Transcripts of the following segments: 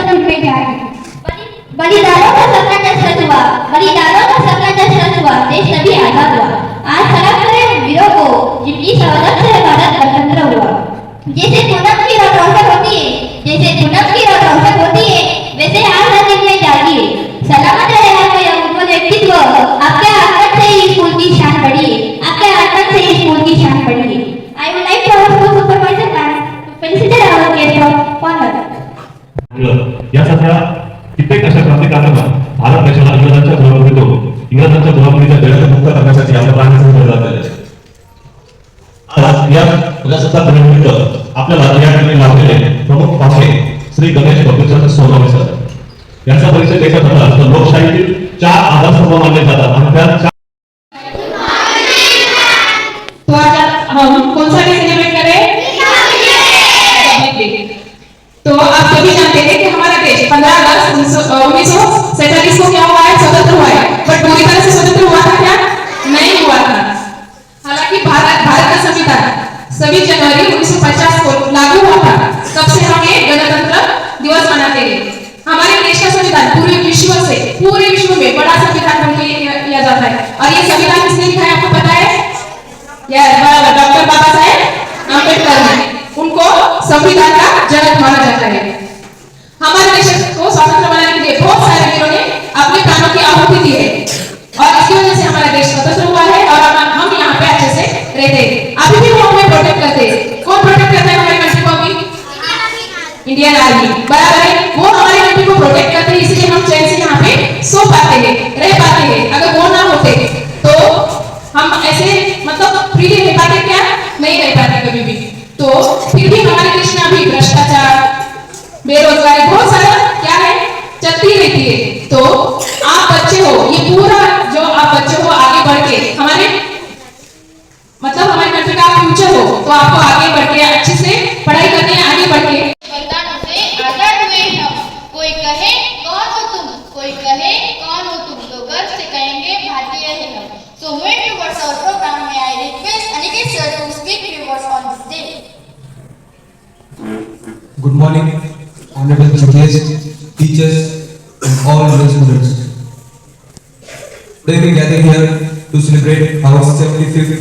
सब जिम्मेदारी। बलिदानों का सबका जश्न हुआ, बलिदानों का सबका जश्न हुआ, देश तभी आजाद हुआ। आज सलाम करें उन वीरों को जिनकी शहादत से भारत गणतंत्र हुआ। जैसे पूनम की रात रोशन होती है, जैसे पूनम की रात रोशन होती है, वैसे आज हर दिन में जागिए। सलामत रहे आपका यह उज्ज्वल व्यक्तित्व, आपके आगमन से ही स्कूल की शान बढ़ी है, आपके आगमन से ही स्कूल की शान बढ़ी है। I would like to ask the supervisor class to felicitate our guest of honor. यासारख्या कित्येक अशा क्रांतिकारकांना भारत देशाला इंग्रजांच्या गुलामीच्या बेड्यातून मुक्त करण्यासाठी आपल्या प्राणांचे बलिदान दिले. आज या प्रजासत्ताक दिनानिमित्त आपल्याला या ठिकाणी लाभलेले प्रमुख पाहुणे श्री गणेश बबलूचंद सोनवणे सर यांचा परिचय द्यायचा ठरला तर लोकशाहीतील 4 आधारस्तंभ मानले जातात आणि त्या तो आज हम कौन सा डे सेलिब्रेट करें? तो आप सभी जानते हैं कि हमारा देश 15 अगस्त 1947 को क्या हुआ है? स्वतंत्र हुआ है। बट पूरी तरह से स्वतंत्र हुआ था क्या? नहीं हुआ था। हालांकि भारत का संविधान 26 जनवरी 1950 को लागू हुआ था। तब से हम ये गणतंत्र दिवस मनाते हैं। हमारे देश का संविधान पूरे विश्व में बड़ा संविधान बन के लिया जाता है। और ये संविधान किसने लिखा है आपको पता है? डॉक्टर बाबा साहेब अम्बेडकर ने। उनको संविधान का जनक माना जाता है। हमारे देश को स्वतंत्र बनाने के लिए बहुत सारे वीरों ने अपने प्राणों की आहुति दी है और इसकी वजह से हमारा देश स्वतंत्र हुआ है और हम यहाँ पे अच्छे से रहते हैं। अभी भी वो हमें प्रोटेक्ट करते हैं। कौन प्रोटेक्ट करता है हमारी कंट्री को? अभी इंडियन आर्मी, बराबर है। वो हमारी कंट्री को प्रोटेक्ट करते हैं, इसलिए हम चैन से यहाँ पे सो पाते हैं, रह पाते हैं। अगर वो ना होते तो हम ऐसे मतलब फ्रीली रह पाते क्या? नहीं रह पाते कभी भी। तो फिर भी हमारे देश में अभी भ्रष्टाचार, बेरोजगारी बहुत सारा क्या है चलती रहती है। तो आप बच्चे हो, ये पूरा जो आप बच्चे हो आगे बढ़ के हमारे मतलब हमारी कंट्री का फ्यूचर हो, तो आपको आगे बढ़ के अच्छे से पढ़ाई करनी है, आगे बढ़ के बलिदानों से आजाद हुए हम। कोई कहे कौन हो तुम, कोई कहे कौन हो तुम, तो गर्व से कहेंगे भारतीय है हम। So moving towards our program, may I request Aniket sir to speak few words on this day. Good morning, honorable guests, teachers, and all other students. Today we gather here to celebrate our 75th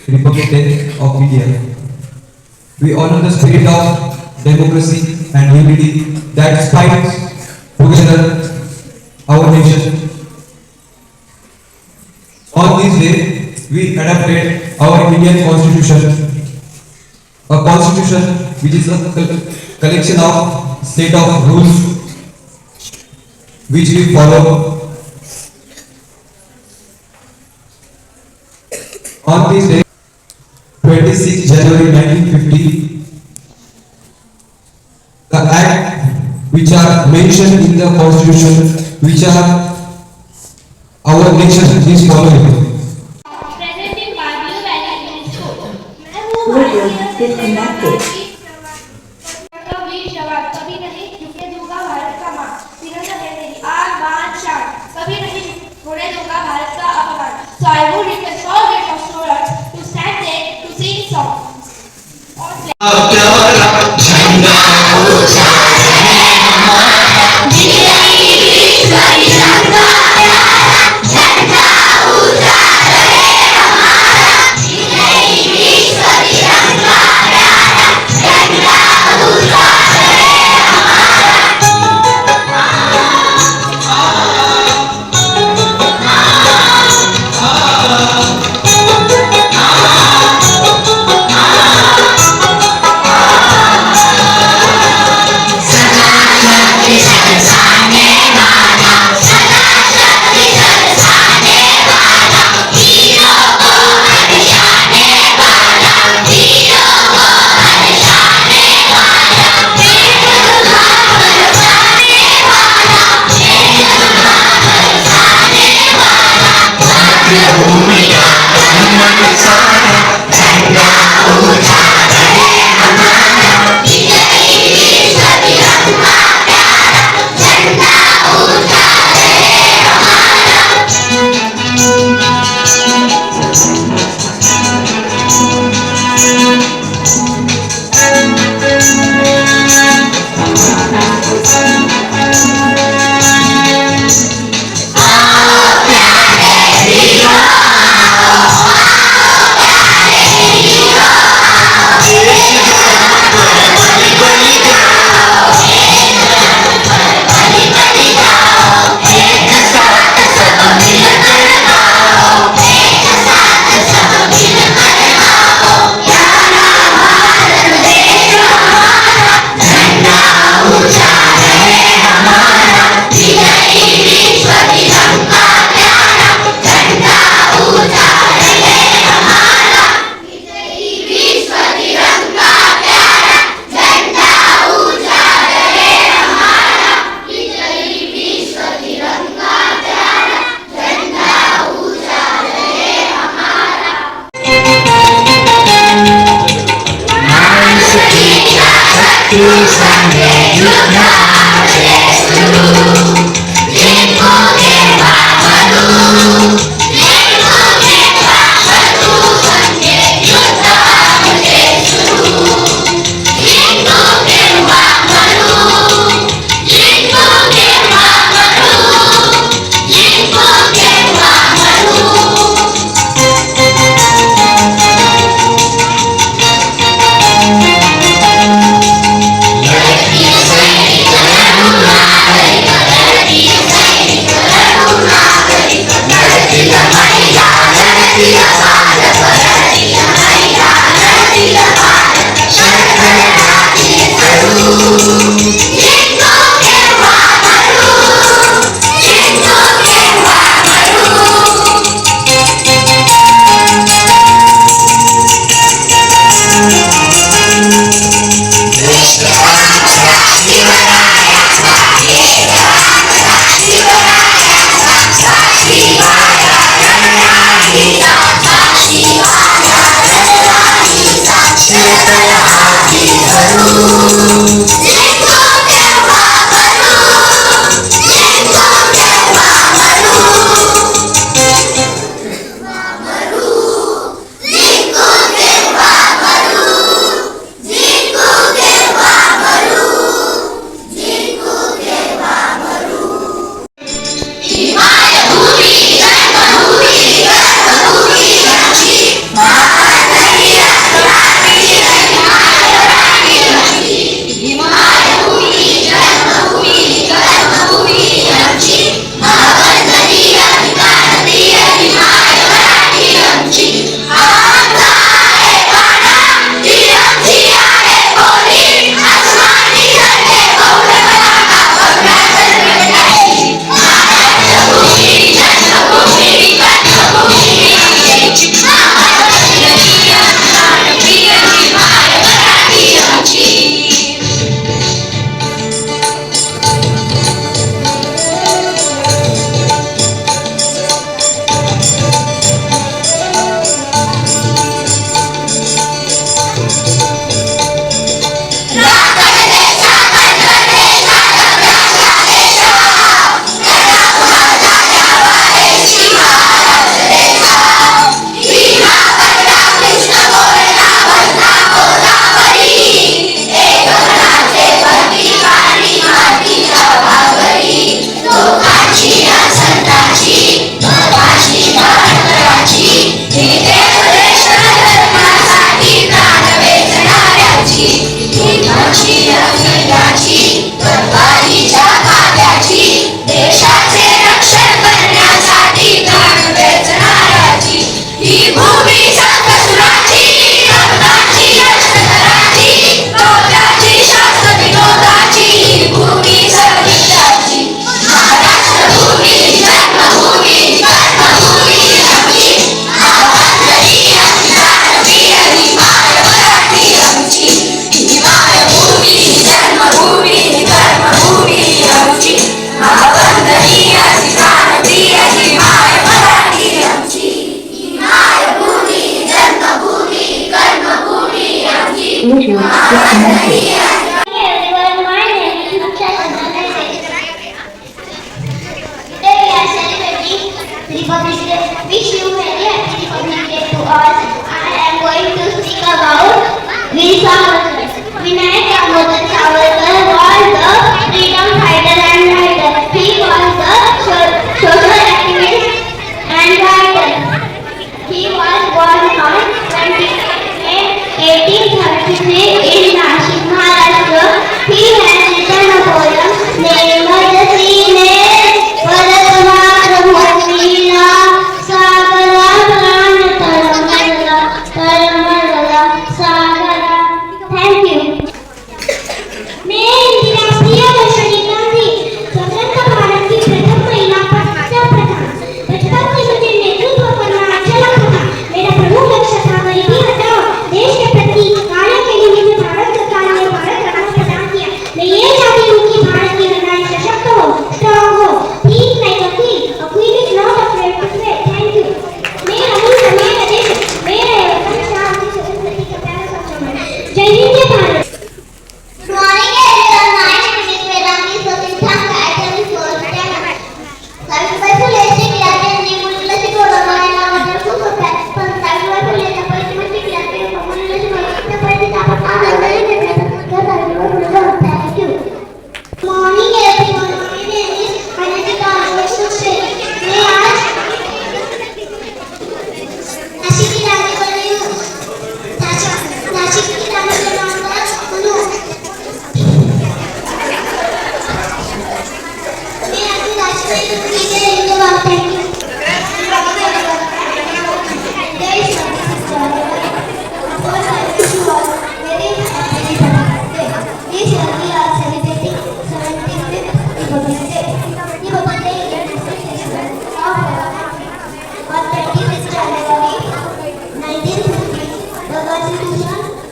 Republic Day of India. We honor the spirit of democracy and unity that binds together our nation. On this day, we adopted our Indian Constitution, a constitution which is a collection of set of rules which we follow. On this day, 26 January 1950, the act which are mentioned in the Constitution, which are our nation is following. Presenting by Blue Valley School. Audio disconnected. वीर जवान कभी नहीं झुकने दूंगा भारत का मान, तिरंगा है मेरी आन बान शान, कभी नहीं होने दूंगा भारत का अपमान. So I would request all the students to stand there to sing song.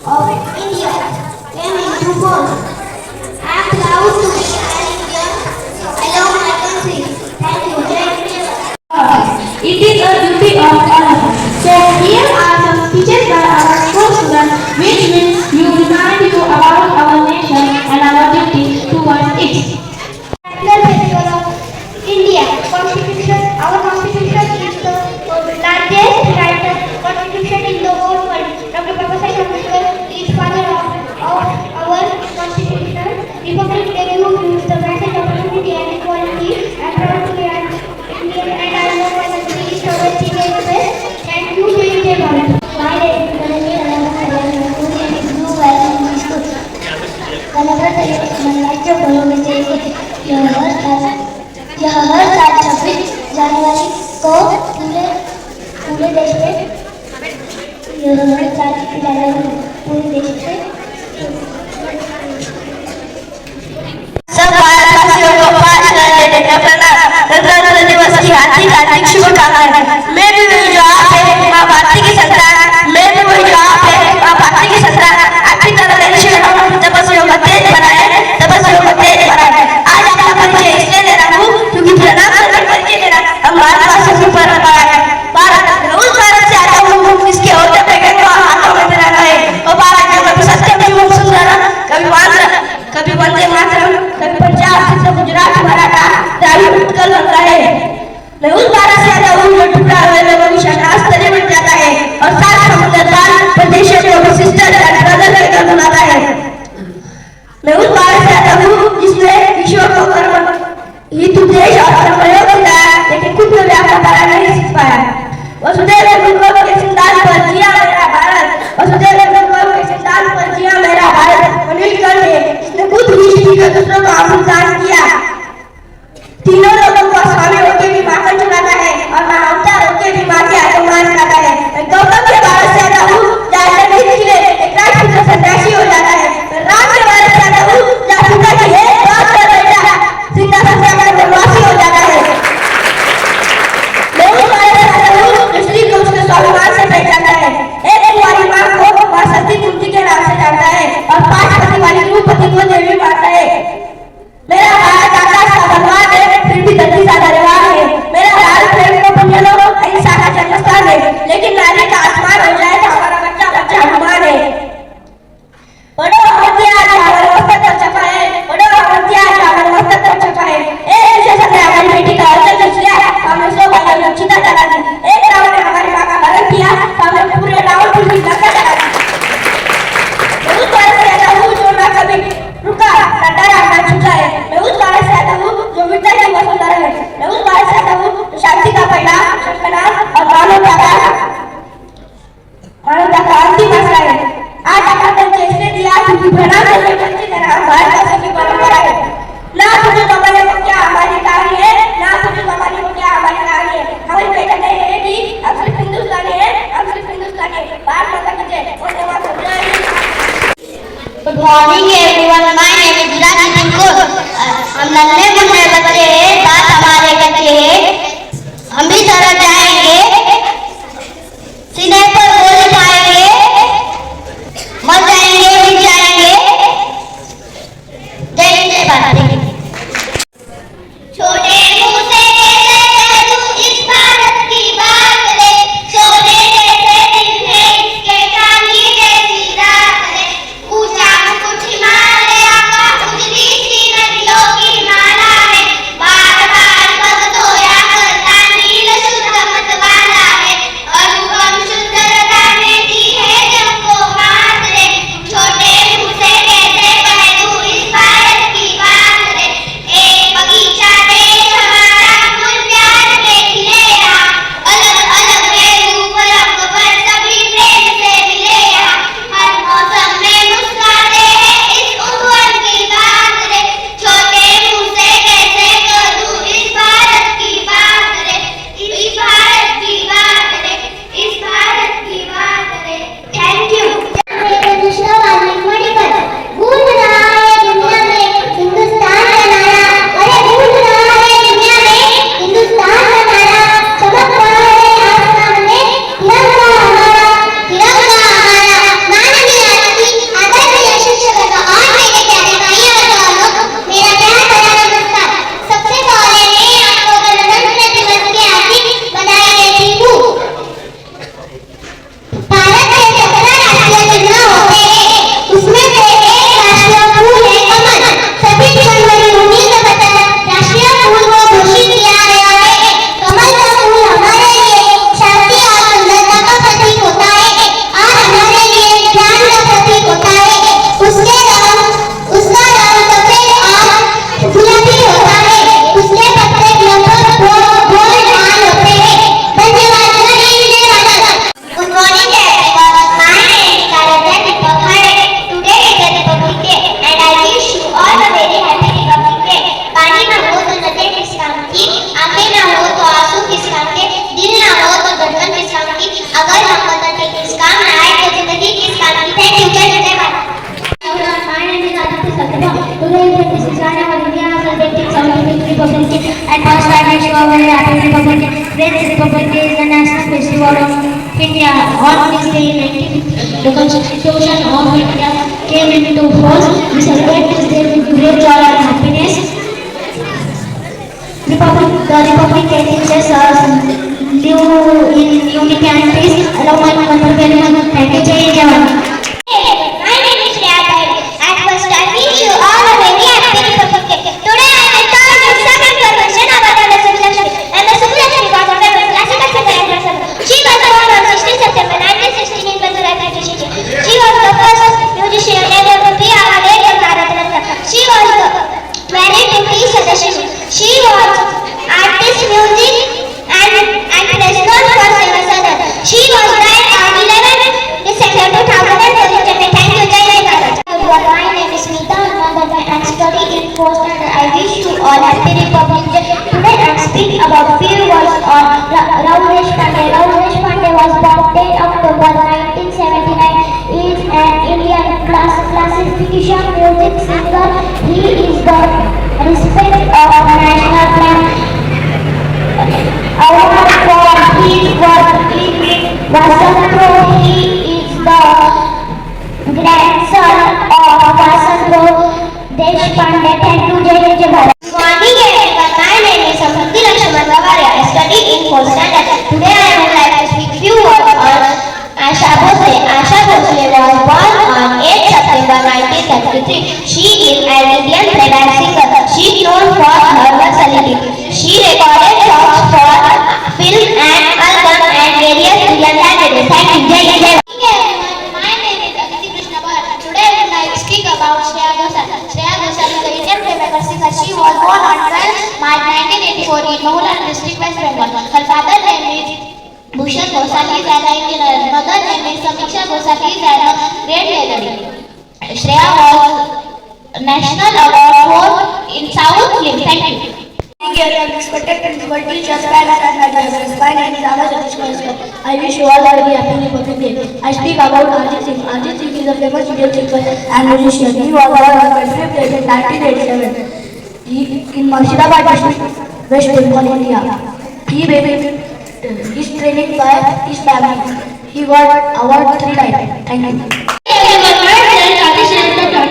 of India came into force. I am proud to be an Indian along my country. Thank you. Jai Hind. It is a duty of all of us. So here are some speeches by our school students which will remind you about our nation and our duty towards it. National Festival of India. Constitution. Our constitution is the largest written constitution in the whole world. Dr. Baba Saheb Ambedkar is father of our constitution. Republic Day gives the message of unity and equality. I am proud to be an Indian and I know my country is our best. Thank you, Jai Jai Bharat. My name is Dhananjay Ramakrishnan and is blue well in my school. गणतंत्र गणराज्य बड़ों में से एक यह हर साल 26 जनवरी को पूरे देश में सब भारतवासियों को 5 गणतंत्र दिवस की हार्दिक शुभकामनाएं। मैं भी वही जो आप है माँ भारती की संतान, मैं भी वही जो आप है माँ भारती की संतान। आपकी तरह तपस्वियों का तेज बनाए, तपस्वियों का तेज बनाए। आज आपका परिचय इसलिए दे रहा हूँ क्योंकि प्रणाम करके परिचय देना हम भारतवासियों की परंपरा है। भारत उस भारत से आता हूँ जिसके होते पे गंगा हाथों में तिरंगा है। और भारत में कभी सत्यम एवं सुंदर, कभी वंदे मातरम, कभी पंजाब सिंध गुजरात मराठा द्राविड़ उत्कल बनता है। मैं उस भारत से आता हूँ जो टुकड़ा हुए में भविष्य का आश्चर्य बन जाता है और सात समुद्र पार प्रदेशों को सिस्टर एंड ब्रदर कहकर बुलाता है। मैं उस भारत से आता हूँ जिसने विश्व को कर्म हितु देश और प्रयोग किया लेकिन खुद में व्यापार करा नहीं सीख पाया। वसुधैव कुटुंबकम के सिद्धांत पर जिया मेरा भारत, वसुधैव कुटुंबकम के सिद्धांत पर जिया मेरा भारत। अनिल ने जिसने खुद ही का दूसरों को आमंत्रण किया। तीनों लोगों को स्वामी होकर भी माखन चुराता है और माँ अवतार होकर भी माँ के अपमान करता है। मैं गौतम के भारत से आता हूँ जहाँ नहीं खिले एक राजपुत्र सन्यासी हो जाता है। मैं राम के भारत से आता हूँ जहाँ सीता की है बात कर बेटा सिंहासन से आकर वनवासी हो जाता है। मैं उस भारत से आता हूँ जो स्त्री को उसके स्वाभिमान से पहचानता है। एक कुंवारी माँ को माँ सती कुंती के नाम से जानता है और 5 पति वाली द्रौपदी को देवी मानता है। मेरा भारत आकाश का भगवान है फिर भी धरती का दरबार है। मेरा भारत प्रेम को पुण्यों अहिंसा का जन्मस्थान है लेकिन नारी का आसमान हो जाए तो हमारा बच्चा बच्चा हनुमान है। बड़ो हथियार हमारे मस्तक पर छपा है, बड़ो हथियार हमारे मस्तक पर छपा है। एक विशेषण है हमारी बेटी का अर्जन किया, हमने 100 भाइयों ने चिता जला दी। एक रावण ने हमारी माँ का हरण किया, हमने पूरे रावणपुर की लंका जला दी। मैं उस भारत से आता हूँ जो ना कभी रुका ना डरा ना झुका है। मैं उस भारत से आता हूँ जो मिटता ही वसुंधरा है। मैं उस भारत से आता हूँ जो शांति का पहला शंखनाद और मानवता का अंतिम आश्रय है। आज आपका परिचय इसलिए दिया क्योंकि प्रणाम करके परिचय देना भारतवासियों की परंपरा है। ना तुझे कमाने को क्या हमारी कहानी है, ना तुझे कमाने को क्या हमारी कहानी है। हमारी बेटा नहीं है कि हम सिर्फ हिंदुस्तानी है, हम सिर्फ हिंदुस्तानी है। भारत माता की जय। Good morning everyone, my name is Rani Tinkur. हम नन्हे मुन्ने बच्चे हैं, बात हमारे कच्चे हैं। हम भी तरह जाएंगे, सीने पर बोल पाएंगे, मर जाएंगे मिट जाएंगे। जय हिंद जय भारत। छोटे मुंह से कैसे कहूं इस भारत की बात रे, सोने जैसे दिन है इसके चांदी जैसी रात रे। ऊंचा मुकुट हिमालय का उजली सी नदियों की माला Republic Day. And first I wish you a very happy Republic Day. French Republic Day is the national festival of India. On this day in 1950, the Constitution of India came into force. We celebrate this day with great joy and happiness. The Republic teaches us live in unity and peace. Allow my mother very much. Thank you, Jai Jawan. My name is Shreya Pai. At first, I wish you all a very happy Republic Day. Today, I will tell you some information about the Subbulakshmi. And the Subbulakshmi was a famous classical singer and dancer. She was born on 16 September 1916 in Madurai, Maharashtra. She was the first musician ever to be awarded the Bharat Ratna. She was married to T. Sadashiv. She was artist, music, and president for Seva Sadan. She was died on 11 December 2017. Thank you, Jai Bharat. My name is Meeta Anand and study in 4th standard. I wish you all happy Republic Day. Today I speak about few words on Rahul Deshpande. Rahul Deshpande was born 10 October 1979. He is an Indian classification music singer. He is the respect of national flag. Award for his work in Vasantro. He is the grandson of Vasantro Deshpande. Thank you, Jai Bharat. Good morning everyone. My name is Samruddhi Lakshman Bavaria. I study in 4th standard. Today I would like to speak few words on Asha Bhosle. Asha Bhosle was born on 8 September 1933. She is an Indian playback singer. She is known for her versatility. She recorded songs for film and album and various Indian languages. Thank you, Jai Jai. My name is Aditi Krishna Bharat. Today I would like to speak about Shreya Ghosal. Shreya Ghosal is an Indian playback singer. She was born on 12 March 1984 in Mahulan district, West Bengal. Her father name is Bhushan Ghosal. He is an engineer. Mother name is Samiksha Ghosal. He is a great lady. Shreya was National Award for in South Film. Thank you. Respected principal, teachers, parents and advisors. My name is Anna Jagdish Kaiskar. I wish you all a very happy Republic Day. I speak about Arjit Singh. Arjit Singh is a famous Indian singer and musician. He was born on 25th April 1987 in Murshidabad district, West Bengal, India. He made his training by his family. He got award 3 times. Thank you.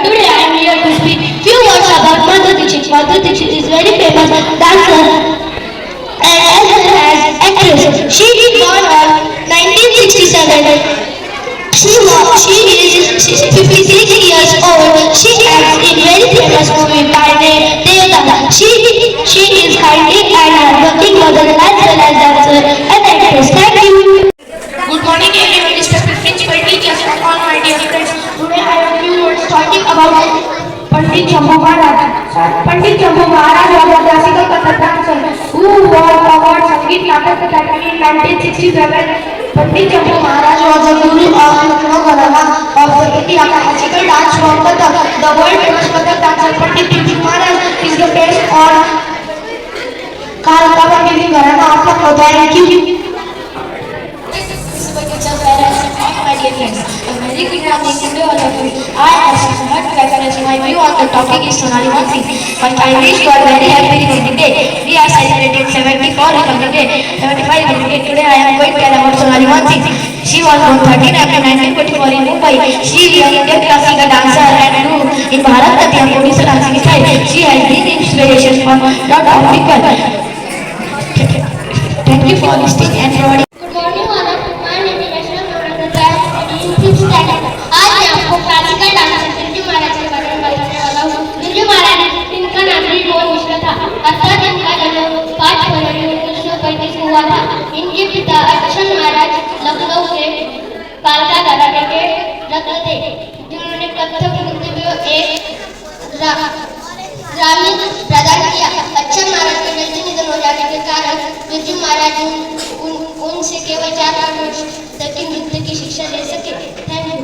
Today I am here to speak few words about Madhur Dixit. Madhur Dixit is very famous dancer and as well as actress. She was born on 1967. She is 56 years old. She acts in very famous movie by name Devdata. She is kindly and hardworking mother as well as dancer and actress. Thank you. Good morning everyone, respected principal, teachers and all my dear friends. Today I have few words talking about Pandit Shambhu Maharaj. Pandit Shambhu Maharaj was a classical Kathak dancer who won award Sangeet Natak Academy in 1967. Pandit Shambhu Maharaj was a guru of Lucknow Gharana of the India classical dance form Kathak. The world famous Kathak dancer Pandit Shambhu Maharaj is the best on Kalka Pandit Gharana of Lucknow. Thank you. A very good morning to all of you. I am Samad Prakash. My view on the topic is Sonali Mansi. But I wish you a very happy Republic Day. We are celebrating 74 Republic Day, 75 Republic Day. Today I am going to tell about Sonali Mansi. She was born 13 April 1944 in Mumbai. She is an Indian classical dancer and grew in Bharatnatyam Odisha dancing style. She has been inspiration for lot of people. Thank you for listening and providing. Good morning all of you. My name is Rashmi Mohammed. I am studying 6th standard. आज मैं आपको classical dancer Birju Maharaj के बारे में बताने वाला हूँ। बिरजू महाराज इनका नाम ब्रिजमोहन मिश्र था। अर्थात इनका जन्म 5 फरवरी 1935 को हुआ था। इनके पिता अक्षर महाराज लखनऊ के कालका घराने के रत्न थे, जिन्होंने कथक नृत्य में एक ग्रामीण प्रदान किया। अक्षर महाराज के जल्दी निधन हो जाने के कारण बिरजू महाराज उनसे केवल 4 वर्ष तक की नृत्य की शिक्षा ले सके। Thank you.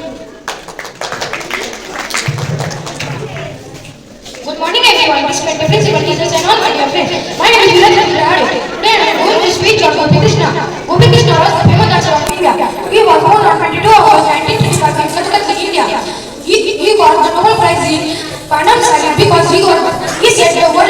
Good morning everyone, respected principal, teachers and all my dear friends. My name is Viraj Rade. Today I am going to speak on Gopi Krishna. Gopi Krishna was the famous dancer of India. He was born on 22 August 1935 in Kathak, India. He got the Nobel Prize in Panam Science because he said the word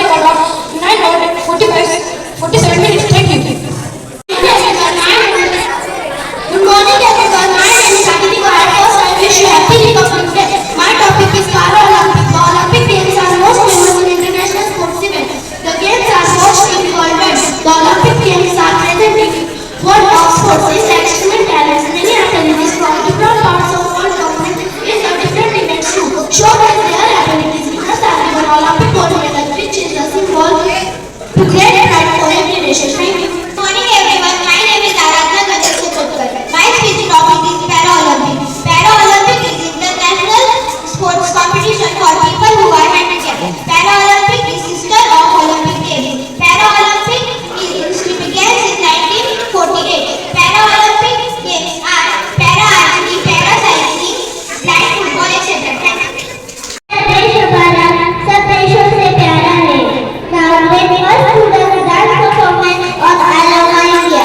to great pride for every nation. Thank you. Good morning everyone. My name is Aradhana Gajatkar. My speech topic is Para-Olympic. Para-Olympic is international sports competition for people who are handicapped. Para-Olympic is sister of Olympic Games. Para-Olympic began in 1948. Para-Olympic Games are para-archery, para-cycling, flag football, etc. Thank you. देश हमारा सब देशों से प्यारा है। Now let us do the dance performance on I Love My India.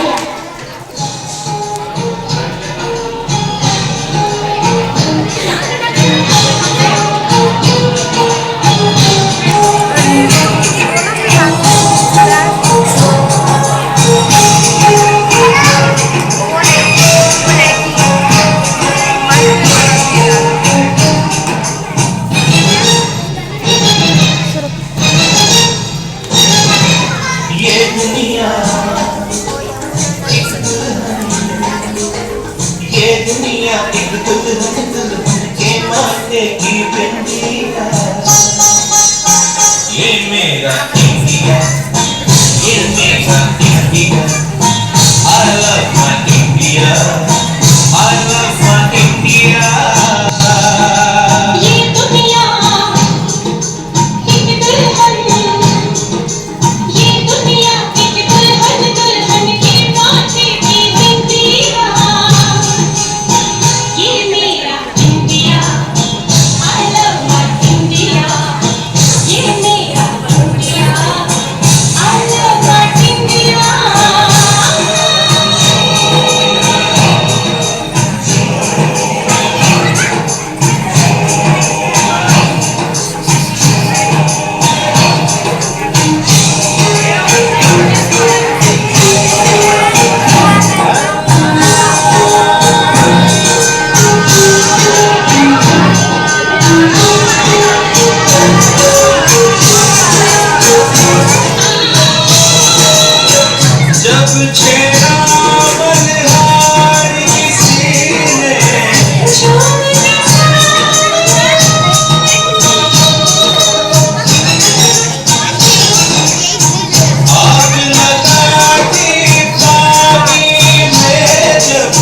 ये दुनिया एक दुल्हन के माथे की बिंदिया, ये मेरा इंडिया, ये मेरा India. I love my India, I love my India। ये दुनिया एक दुल्हन, ये दुनिया एक दुल्हन, दुल्हन के माथे की बिंदिया। ये मेरा India, I love my India। ये मेरा India, I love my India। जब छेड़ा बलिहार किसी ने, आग लगा दी पानी में जब,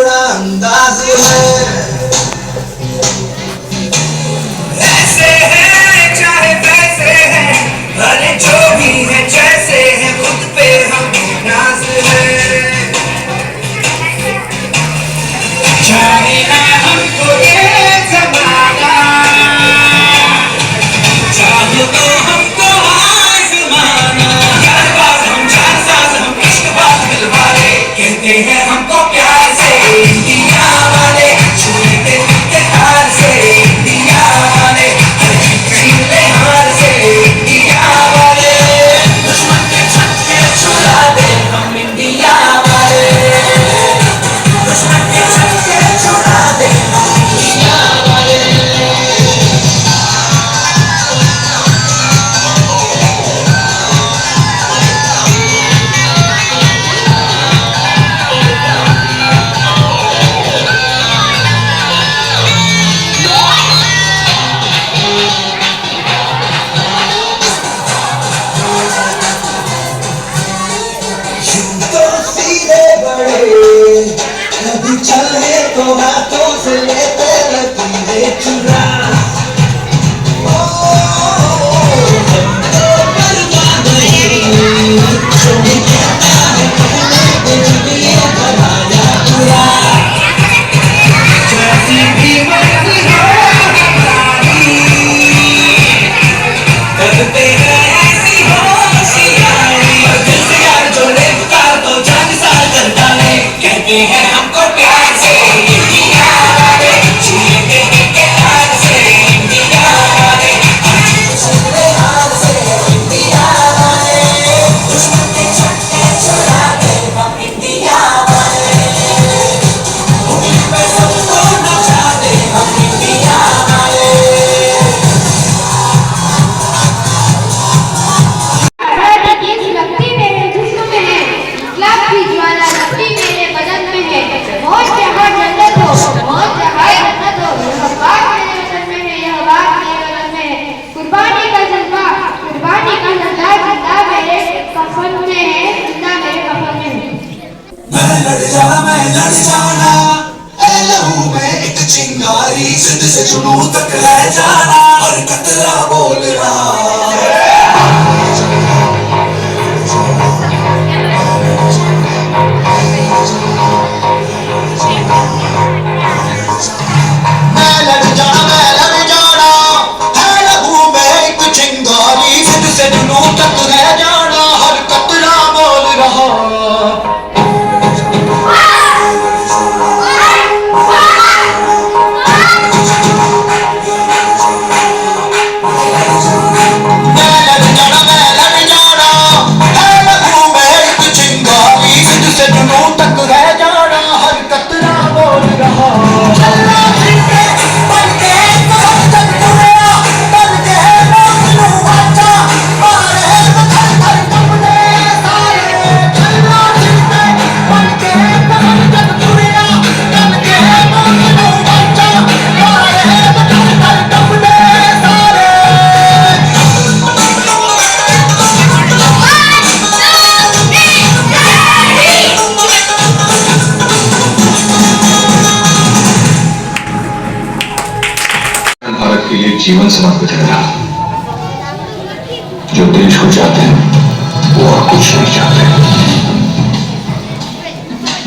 थोड़ा अंदाज है। ऐसे हैं चाहे वैसे हैं, भले जो भी है जैसे है, खुद पे हम नाज है। चाहे ना हमको ये जमाना, चाहे तो हमको आजमाना। यारबाज हम, जानसाज हम, इश्कबाज दिलवाले, कहते हैं हमको प्यार से इंडिया वाले, छूने के दिल हार से इंडिया वाले, हर कहीं ले हार से इंडिया वाले। दुश्मन के छक्के छुड़ा दे हम इंडिया वाले, दुश्मन के छक्के छुड़ा दे हम इंडिया वाले। तो सीधे बड़े कभी चले तो हाथों से लेते लकीरें चुरा। ओ, हम तो बर्बाद नहीं, जो भी कहता है कहने कुछ भी बनाया पूरा। जैसी भी मर्जी हो हमारी, करते हैं ऐसी होशियारी। और दिल से यार जोड़े पुकार तो जान सार कर डाले, कहते हैं हमको प्यार से इंडिया वाले, छूने के दिल के हार से इंडिया वाले, छूने हार से इंडिया वाले। दुश्मन के छक्के छुड़ा दे हम इंडिया वाले, उंगली पे सबको नचा दे हम इंडिया वाले। लगती मेरे जिस्म में है, इस्लाम की ज्वाला लगती मेरे बदन में है। मौत जहाँ जन्नत हो, मौत जहाँ जन्नत हो, यह बात मेरे वतन में है, यह बात मेरे वतन में है। कुर्बानी का जज्बा जिंदा मेरे कफन में है, जिंदा मेरे कफन में है। मैं लड़ जाना, है लहू में एक चिंगारी, जिद से जुनून तक है जाना, हर कतरा बोल रहा। मैं लड़ जाना, है लहू में एक चिंगारी, जिद से जुनून तक है जाना, हर कतरा बोल रहा। भारत के लिए जीवन समर्पित करना। जो देश को चाहते हैं वो और कुछ नहीं चाहते।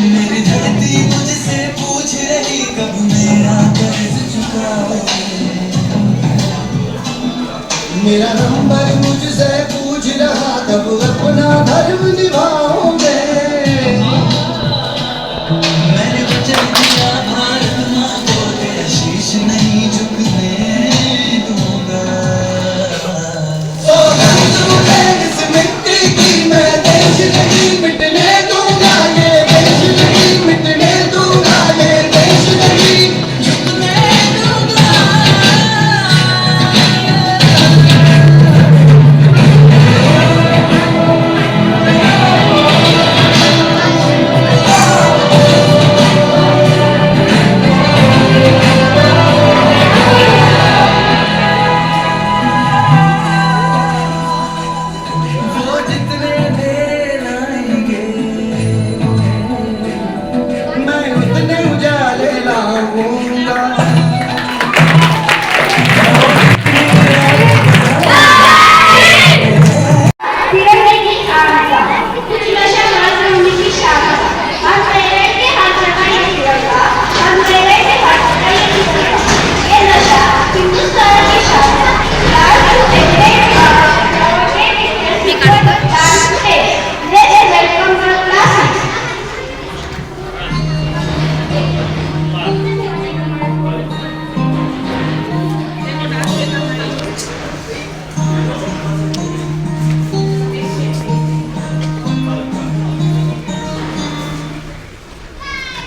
मेरी धरती मुझसे पूछ रही कब मेरा कर्ज चुकाओगे। मेरा नंबर मुझसे पूछ रहा कब अपना धर्म निभाओगे। मैंने वचन दिया भारत माँ को तेरा शीश नहीं झुकने दूंगा। ओ इस मिट्टी की मैं देश नहीं मिटने दूंगा, ये देश नहीं मिटने दूंगा, ये देश नहीं झुकने दूंगा।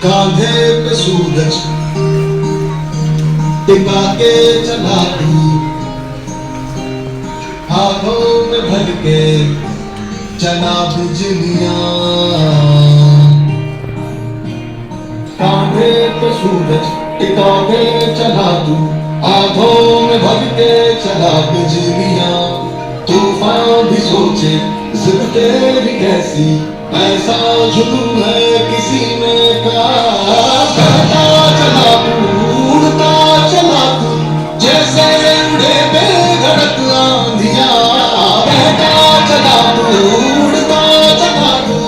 कांधे पे सूरज टिका के चला तू, हाथों में भर के चला बिजलियां। कांधे पे सूरज टिका के चला तू, हाथों में भर के चला बिजलियां। तूफान भी सोचे जिद तेरी कैसी, ऐसा जुनून है किसी में का। बहता चला तू, उड़ता चला तू, जैसे उड़े बेधड़क आंधियां। बहता चला तू, उड़ता चला तू,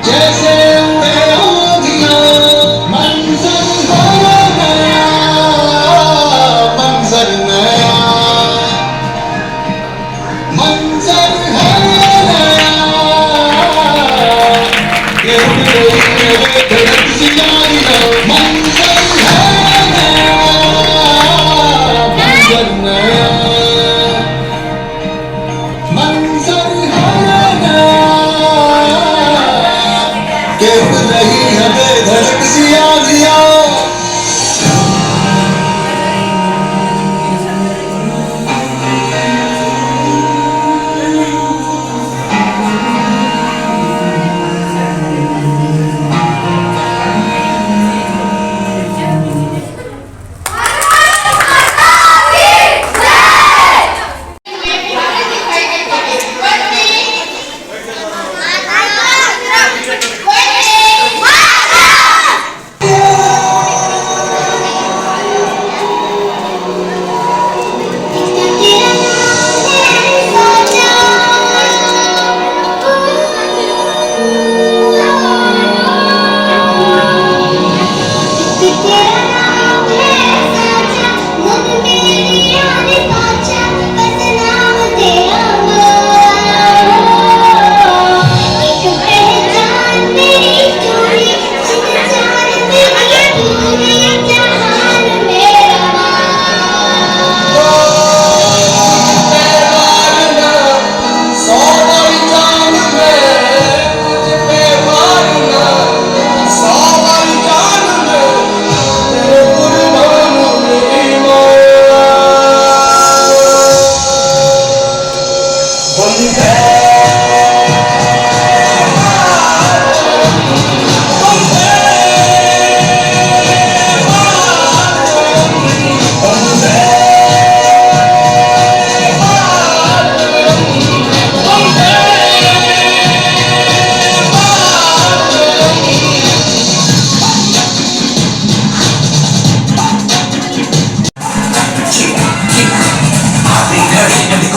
जैसे उड़े आंधियां। मंजर नया, मंजर नया, मंजर है नया। ये धड़क सी यारियां, मंजर है नया, मंजर नया, मंजर है नया। ये उड़ रही है बेधड़क सी यारियां।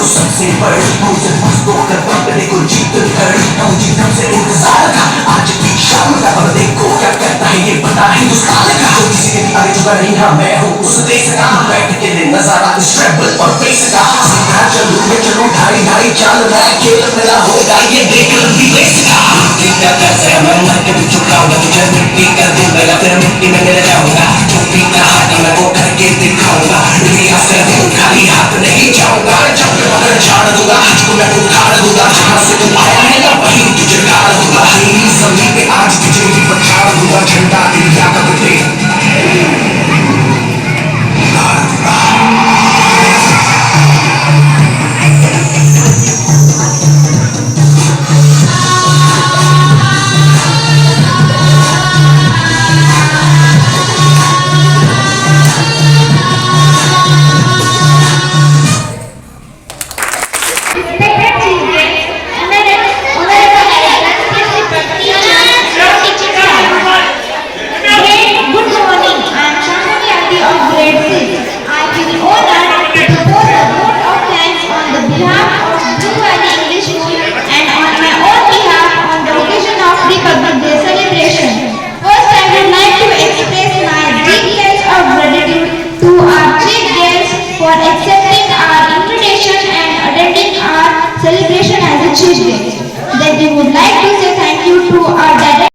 सबसे बड़ी मुझे दोस्तों कर बंदे को जीत खड़ी मुझे कब से इंतजार था आज की शाम का। और देखो क्या कहता है ये बता हिंदुस्तान का, जो किसी के भी आगे झुका नहीं। हाँ मैं हूँ उस देश का, बैठ के ले नजारा इस ट्रैवल और पेश का। सीधा चलूं मैं चलूं ढाई ढाई चाल, मैं खेल मेरा होगा ये देख लंबी रेस का। क्या कैसे मैं मर के भी चुकाऊंगा, तुझे मिट्टी कर दूंगा या फिर मिट्टी में मिल जाऊंगा। टोपी का हाथ मैं वो करके दिखाऊंगा, इतिहास कर दूं खाली हाथ नहीं जाऊंगा। जब मगर झाड़ दूंगा तुझको मैं उखाड़ दूंगा, जहाँ से तू आया है ना वहीं तुझे गाड़ दूंगा। जमीन पे आज तुझे भी पछाड़ दूंगा, झंडा